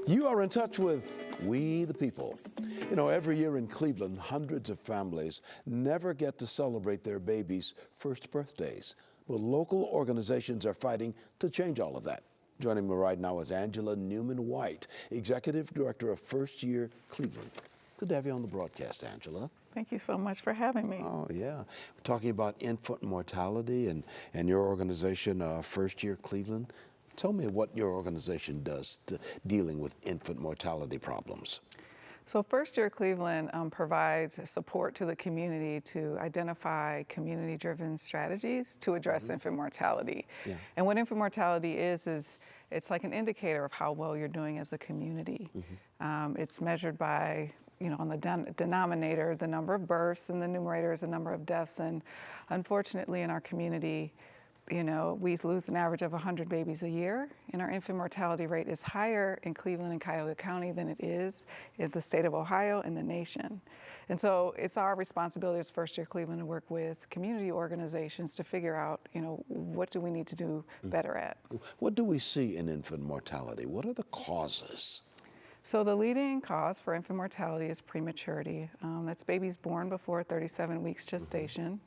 You are in touch with We the People. You know, every year in Cleveland, hundreds of families never get to celebrate their babies' first birthdays. Well, local organizations are fighting to change all of that. Joining me right now is Angela Newman-White, Executive Director of First Year Cleveland. Good to have you on the broadcast, Angela. Thank you so much for having me. Oh, yeah. We're talking about infant mortality and your organization, First Year Cleveland. Tell me what your organization does to dealing with infant mortality problems. So First Year Cleveland provides support to the community to identify community-driven strategies to address infant mortality. Yeah. And what infant mortality is it's like an indicator of how well you're doing as a community. It's measured by, you know, on the denominator, the number of births, and the numerator is the number of deaths. And unfortunately in our community, you know, we lose an average of 100 babies a year, and our infant mortality rate is higher in Cleveland and Cuyahoga County than it is in the state of Ohio and the nation. And so it's our responsibility as First Year Cleveland to work with community organizations to figure out, you know, what do we need to do better at. What do we see in infant mortality? What are the causes? So the leading cause for infant mortality is prematurity. That's babies born before 37 weeks gestation.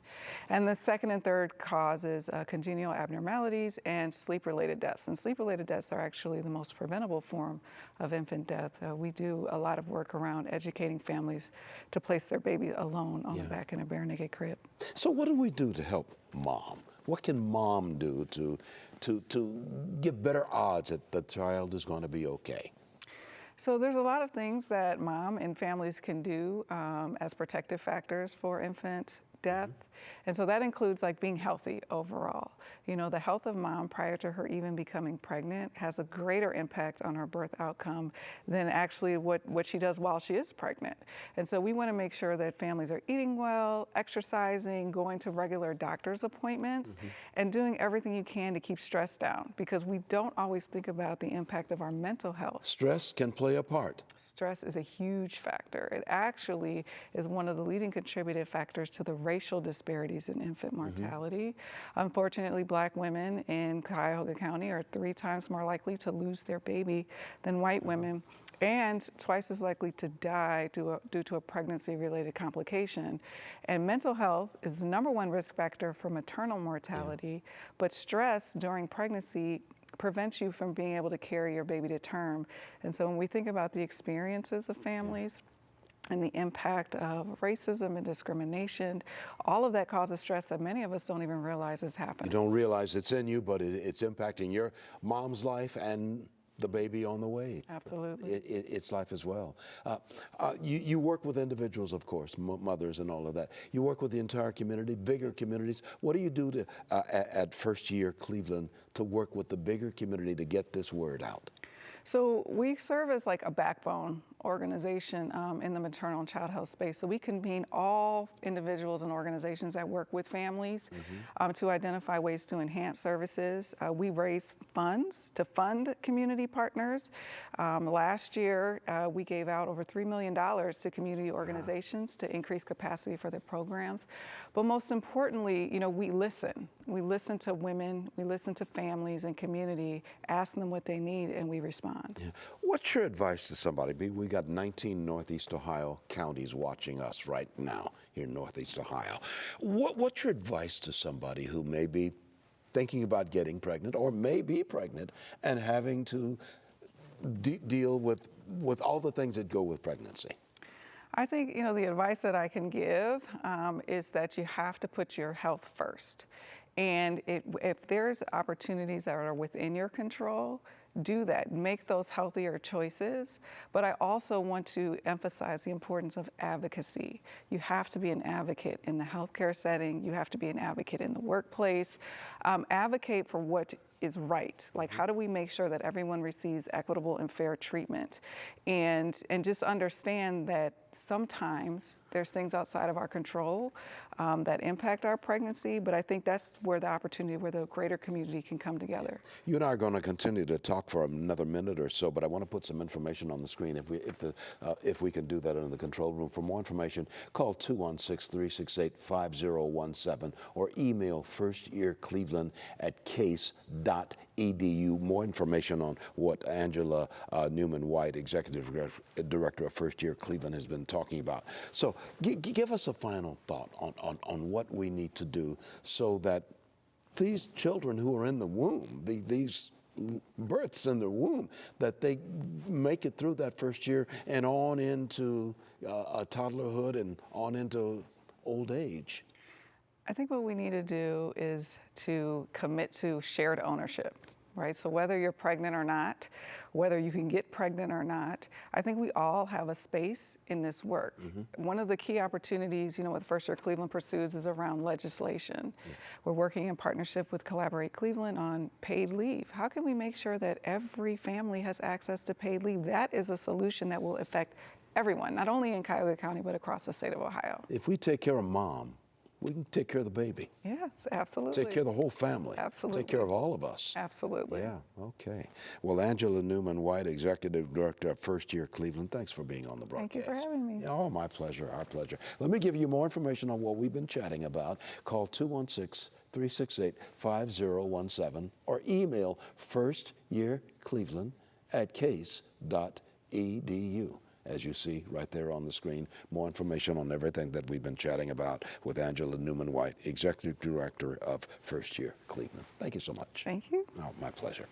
And the second and third cause is congenital abnormalities and sleep-related deaths. And sleep-related deaths are actually the most preventable form of infant death. We do a lot of work around educating families to place their baby alone on the back in a bare naked crib. So what do we do to help mom? What can mom do to give better odds that the child is going to be okay? So there's a lot of things that mom and families can do as protective factors for infant death. And so that includes like being healthy overall. You know, the health of mom prior to her even becoming pregnant has a greater impact on her birth outcome than actually what she does while she is pregnant. And so we want to make sure that families are eating well, exercising, going to regular doctor's appointments, and doing everything you can to keep stress down, because we don't always think about the impact of our mental health. Stress can play a part. Stress is a huge factor. It actually is one of the leading contributive factors to the racial disparities in infant mortality. Unfortunately, Black women in Cuyahoga County are 3 times more likely to lose their baby than white women, and twice as likely to die due to a pregnancy-related complication. And mental health is the #1 risk factor for maternal mortality, but stress during pregnancy prevents you from being able to carry your baby to term. And so when we think about the experiences of families, and the impact of racism and discrimination, all of that causes stress that many of us don't even realize is happening. You don't realize it's in you, but it's impacting your mom's life and the baby on the way. Absolutely. Its life as well. You work with individuals, of course, mothers and all of that. You work with the entire community, bigger communities. What do you do to, at First Year Cleveland to work with the bigger community to get this word out? So we serve as like a backbone organization in the maternal and child health space. So we convene all individuals and organizations that work with families to identify ways to enhance services. We raise funds to fund community partners. Last year, we gave out over $3 million to community organizations to increase capacity for their programs. But most importantly, you know, we listen. We listen to women, we listen to families and community, ask them what they need, and we respond. Yeah. What's your advice to somebody? We got 19 Northeast Ohio counties watching us right now here in Northeast Ohio. What's your advice to somebody who may be thinking about getting pregnant or may be pregnant and having to deal with all the things that go with pregnancy? I think, you know, the advice that I can give is that you have to put your health first. And if there's opportunities that are within your control, do that. Make those healthier choices. But I also want to emphasize the importance of advocacy. You have to be an advocate in the healthcare setting. You have to be an advocate in the workplace. Advocate for what is right. Like, how do we make sure that everyone receives equitable and fair treatment? And just understand that sometimes there's things outside of our control that impact our pregnancy, but I think that's where the opportunity, where the greater community can come together. You and I are going to continue to talk for another minute or so, but I want to put some information on the screen if we can do that in the control room. For more information, call 216-368-5017 or email firstyearcleveland@case.org. case.edu. More information on what Angela Newman-White, Executive Director of First Year Cleveland, has been talking about. So give us a final thought on what we need to do so that these children who are in the womb, these births in the womb, that they make it through that first year and on into toddlerhood and on into old age. I think what we need to do is to commit to shared ownership, right? So whether you're pregnant or not, whether you can get pregnant or not, I think we all have a space in this work. One of the key opportunities, what First Year Cleveland pursues is around legislation. We're working in partnership with Collaborate Cleveland on paid leave. How can we make sure that every family has access to paid leave? That is a solution that will affect everyone, not only in Cuyahoga County, but across the state of Ohio. If we take care of mom, we can take care of the baby. Yes, absolutely. Take care of the whole family. Absolutely. Take care of all of us. Absolutely. Yeah, okay. Well, Angela Newman-White, Executive Director of First Year Cleveland, thanks for being on the broadcast. Thank you for having me. Oh, my pleasure, our pleasure. Let me give you more information on what we've been chatting about. Call 216-368-5017 or email firstyearcleveland@case.edu. As you see right there on the screen, more information on everything that we've been chatting about with Angela Newman-White, Executive Director of First Year Cleveland. Thank you so much. Thank you. Oh, my pleasure.